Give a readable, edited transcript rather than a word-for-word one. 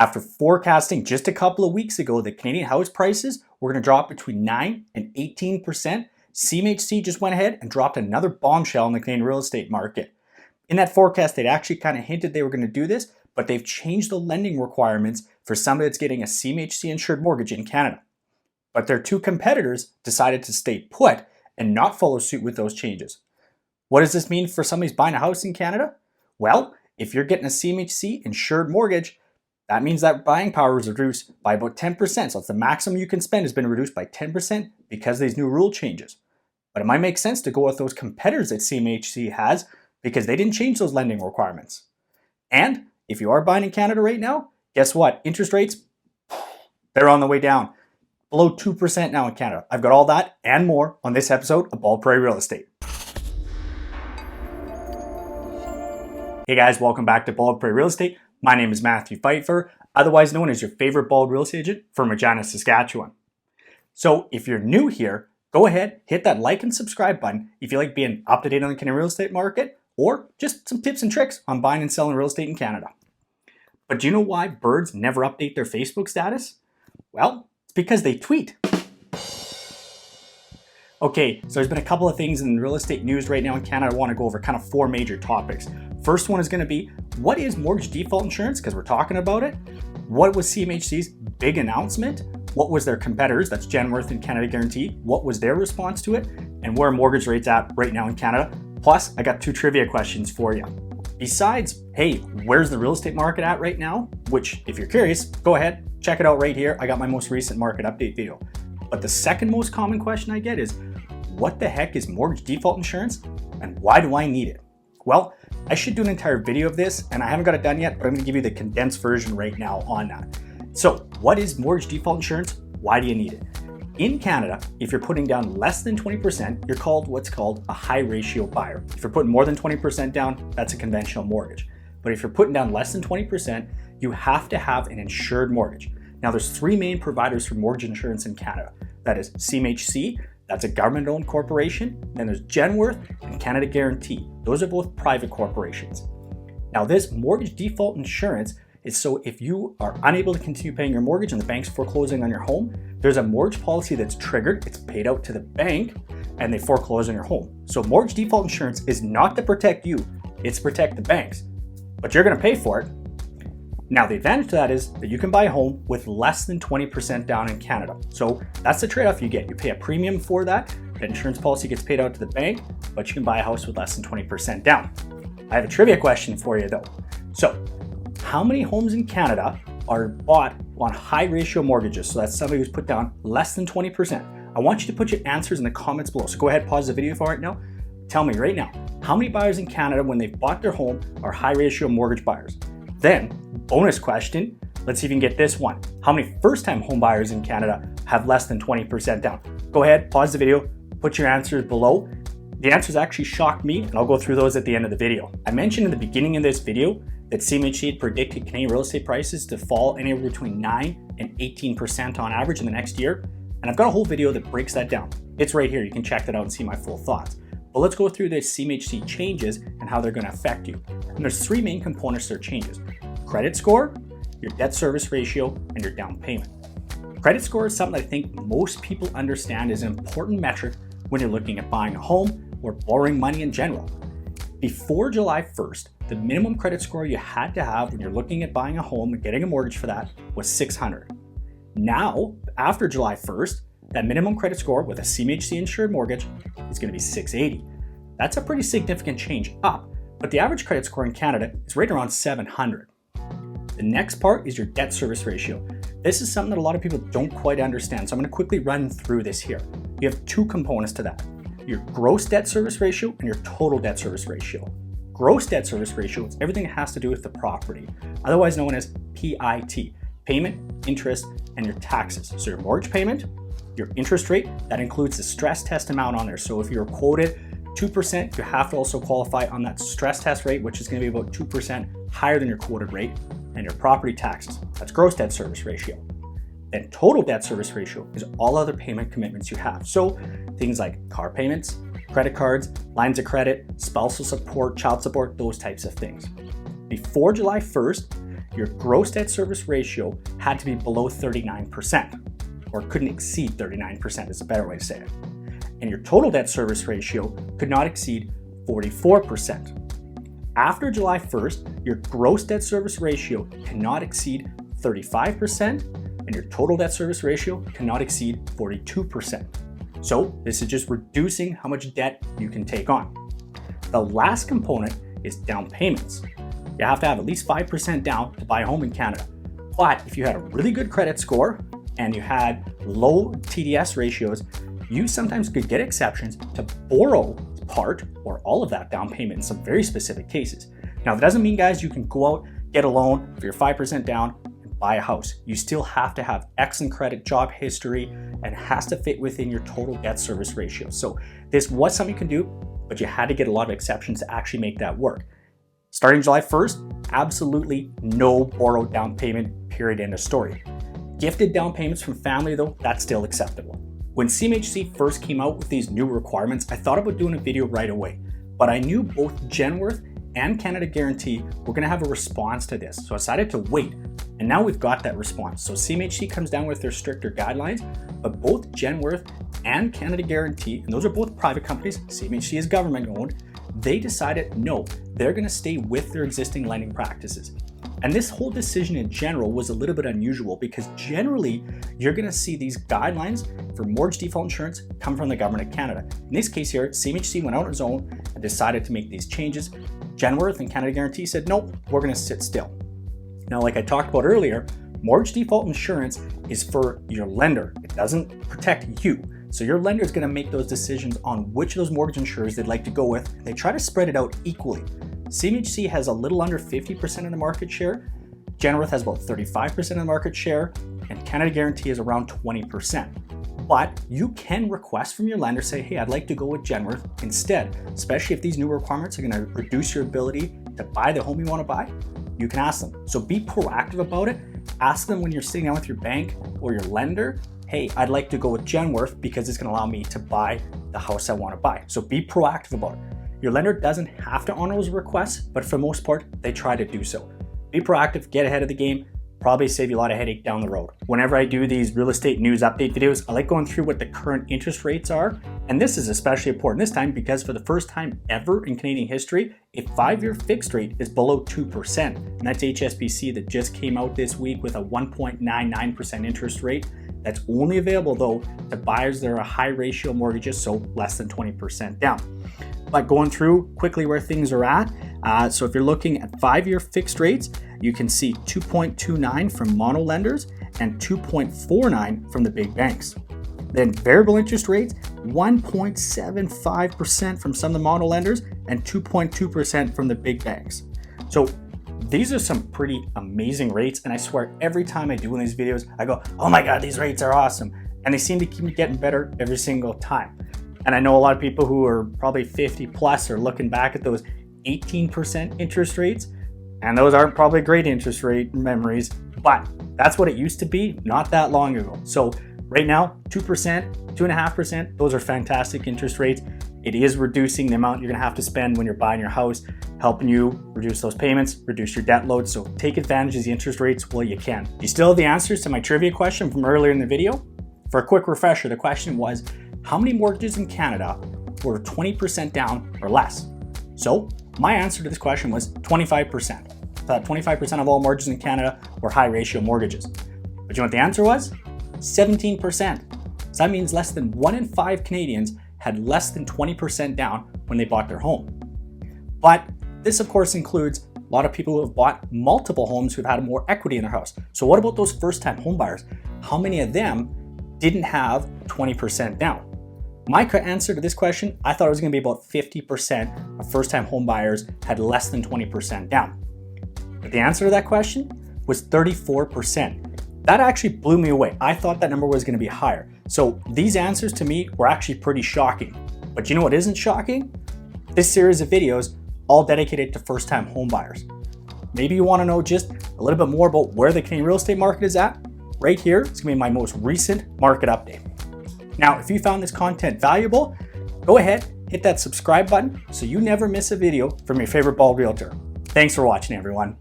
After forecasting just a couple of weeks ago that Canadian house prices were going to drop between 9 and 18%, CMHC just went ahead and dropped another bombshell in the Canadian real estate market. In that forecast, they'd actually kind of hinted they were going to do this, but they've changed the lending requirements for somebody that's getting a CMHC insured mortgage in Canada. But their two competitors decided to stay put and not follow suit with those changes. What does this mean for somebody who's buying a house in Canada? Well, if you're getting a CMHC insured mortgage, that means that buying power is reduced by about 10%. So it's the maximum you can spend has been reduced by 10% because of these new rule changes. But it might make sense to go with those competitors that CMHC has because they didn't change those lending requirements. And if you are buying in Canada right now, guess what? Interest rates, they're on the way down. Below 2% now in Canada. I've got all that and more on this episode of Prairie Real Estate. Hey guys, welcome back to Prairie Real Estate. My name is Matthew Pfeiffer, otherwise known as your favorite bald real estate agent from Regina, Saskatchewan. So if you're new here, go ahead, hit that like and subscribe button if you like being up to date on the Canadian real estate market or just some tips and tricks on buying and selling real estate in Canada. But do you know why birds never update their Facebook status? Well, it's because they tweet. Okay, so there's been a couple of things in real estate news right now in Canada I want to go over, kind of four major topics. First one is going to be, what is mortgage default insurance? Because we're talking about it. What was CMHC's big announcement? What was their competitors? That's Genworth and Canada Guaranty. What was their response to it? And where are mortgage rates at right now in Canada? Plus, I got two trivia questions for you. Besides, hey, where's the real estate market at right now? Which, if you're curious, go ahead, check it out right here. I got my most recent market update video. But the second most common question I get is, what the heck is mortgage default insurance and why do I need it? Well, I should do an entire video of this and I haven't got it done yet, but I'm going to give you the condensed version right now on that. So what is mortgage default insurance? Why do you need it? In Canada, if you're putting down less than 20%, you're called what's called a high ratio buyer. If you're putting more than 20% down, that's a conventional mortgage. But if you're putting down less than 20%, you have to have an insured mortgage. Now there's three main providers for mortgage insurance in Canada. That is CMHC, that's a government-owned corporation. Then there's Genworth and Canada Guaranty. Those are both private corporations. Now this mortgage default insurance is so if you are unable to continue paying your mortgage and the bank's foreclosing on your home, there's a mortgage policy that's triggered, it's paid out to the bank, and they foreclose on your home. So mortgage default insurance is not to protect you, it's to protect the banks. But you're gonna pay for it. Now the advantage to that is that you can buy a home with less than 20% down in Canada. So that's the trade-off you get. You pay a premium for that. The insurance policy gets paid out to the bank, but you can buy a house with less than 20% down. I have a trivia question for you though. So how many homes in Canada are bought on high ratio mortgages? So that's somebody who's put down less than 20%. I want you to put your answers in the comments below. So go ahead, pause the video for right now. Tell me right now, how many buyers in Canada when they've bought their home are high ratio mortgage buyers? Then, bonus question, let's see if you can get this one. How many first-time home buyers in Canada have less than 20% down? Go ahead, pause the video, put your answers below. The answers actually shocked me, and I'll go through those at the end of the video. I mentioned in the beginning of this video that CMHC had predicted Canadian real estate prices to fall anywhere between 9 and 18% on average in the next year, and I've got a whole video that breaks that down. It's right here, you can check that out and see my full thoughts. But let's go through the CMHC changes and how they're going to affect you. And there's three main components to their changes: credit score, your debt service ratio, and your down payment. Credit score is something I think most people understand is an important metric when you're looking at buying a home or borrowing money in general. Before July 1st, the minimum credit score you had to have when you're looking at buying a home and getting a mortgage for that was 600. Now, after July 1st, that minimum credit score with a CMHC insured mortgage is going to be 680. That's a pretty significant change up, but the average credit score in Canada is right around 700. The next part is your debt service ratio. This is something that a lot of people don't quite understand, so I'm going to quickly run through this here. You have two components to that: your gross debt service ratio and your total debt service ratio. Gross debt service ratio is everything that has to do with the property, otherwise known as PIT, payment, interest, and your taxes. So your mortgage payment, your interest rate, that includes the stress test amount on there. So if you're quoted 2%, you have to also qualify on that stress test rate, which is going to be about 2% higher than your quoted rate, and your property taxes. That's gross debt service ratio. Then total debt service ratio is all other payment commitments you have. So things like car payments, credit cards, lines of credit, spousal support, child support, those types of things. Before July 1st, your gross debt service ratio had to be below 39%, or couldn't exceed 39% is a better way to say it. And your total debt service ratio could not exceed 44%. After July 1st, your gross debt service ratio cannot exceed 35%, and your total debt service ratio cannot exceed 42%. So this is just reducing how much debt you can take on. The last component is down payments. You have to have at least 5% down to buy a home in Canada. But if you had a really good credit score and you had low TDS ratios, you sometimes could get exceptions to borrow part or all of that down payment in some very specific cases. Now, that doesn't mean, guys, you can go out, get a loan for your 5% down and buy a house. You still have to have excellent credit, job history, and it has to fit within your total debt service ratio. So this was something you can do, but you had to get a lot of exceptions to actually make that work. Starting July 1st, absolutely no borrowed down payment, period, end of story. Gifted down payments from family, though, that's still acceptable. When CMHC first came out with these new requirements, I thought about doing a video right away, but I knew both Genworth and Canada Guaranty were going to have a response to this, so I decided to wait, and now we've got that response. So CMHC comes down with their stricter guidelines, but both Genworth and Canada Guaranty, and those are both private companies, CMHC is government owned, they decided no, they're going to stay with their existing lending practices. And this whole decision in general was a little bit unusual because generally you're going to see these guidelines for mortgage default insurance come from the government of Canada. In this case here, CMHC went out on its own and decided to make these changes. Genworth and Canada Guaranty said, nope, we're going to sit still. Now, like I talked about earlier, mortgage default insurance is for your lender. It doesn't protect you. So your lender is going to make those decisions on which of those mortgage insurers they'd like to go with. They try to spread it out equally. CMHC has a little under 50% of the market share, Genworth has about 35% of the market share, and Canada Guaranty is around 20%. But you can request from your lender, say, hey, I'd like to go with Genworth instead, especially if these new requirements are going to reduce your ability to buy the home you want to buy. You can ask them. So be proactive about it. Ask them when you're sitting down with your bank or your lender, hey, I'd like to go with Genworth because it's going to allow me to buy the house I want to buy. So be proactive about it. Your lender doesn't have to honor those requests, but for the most part, they try to do so. Be proactive, get ahead of the game, probably save you a lot of headache down the road. Whenever I do these real estate news update videos, I like going through what the current interest rates are. And this is especially important this time because for the first time ever in Canadian history, a 5-year fixed rate is below 2%. And that's HSBC that just came out this week with a 1.99% interest rate. That's only available though to buyers that are high ratio mortgages, so less than 20% down. But going through quickly where things are at, so if you're looking at 5-year fixed rates, you can see 2.29 from mono lenders and 2.49 from the big banks. Then variable interest rates, 1.75% from some of the mono lenders and 2.2% from the big banks. So these are some pretty amazing rates, and I swear every time I do one of these videos, I go, oh my God, these rates are awesome. And they seem to keep getting better every single time. And I know a lot of people who are probably 50 plus are looking back at those 18% interest rates, and those aren't probably great interest rate memories, but that's what it used to be not that long ago. So right now, 2%, 2.5%, those are fantastic interest rates. It is reducing the amount you're gonna have to spend when you're buying your house, helping you reduce those payments, reduce your debt load. So take advantage of the interest rates while you can. You still have the answers to my trivia question from earlier in the video? For a quick refresher, the question was, how many mortgages in Canada were 20% down or less? So my answer to this question was 25%. That 25% of all mortgages in Canada were high ratio mortgages. But you know what the answer was? 17%. So that means less than 1 in 5 Canadians had less than 20% down when they bought their home. But this of course includes a lot of people who have bought multiple homes who've had more equity in their house. So what about those first-time home buyers? How many of them didn't have 20% down? My answer to this question, I thought it was going to be about 50% of first-time home buyers had less than 20% down. But the answer to that question was 34%. That actually blew me away. I thought that number was going to be higher. So these answers to me were actually pretty shocking. But you know what isn't shocking? This series of videos all dedicated to first-time home buyers. Maybe you want to know just a little bit more about where the Canadian real estate market is at? Right here, it's going to be my most recent market update. Now, if you found this content valuable, go ahead, hit that subscribe button so you never miss a video from your favorite bald realtor. Thanks for watching, everyone.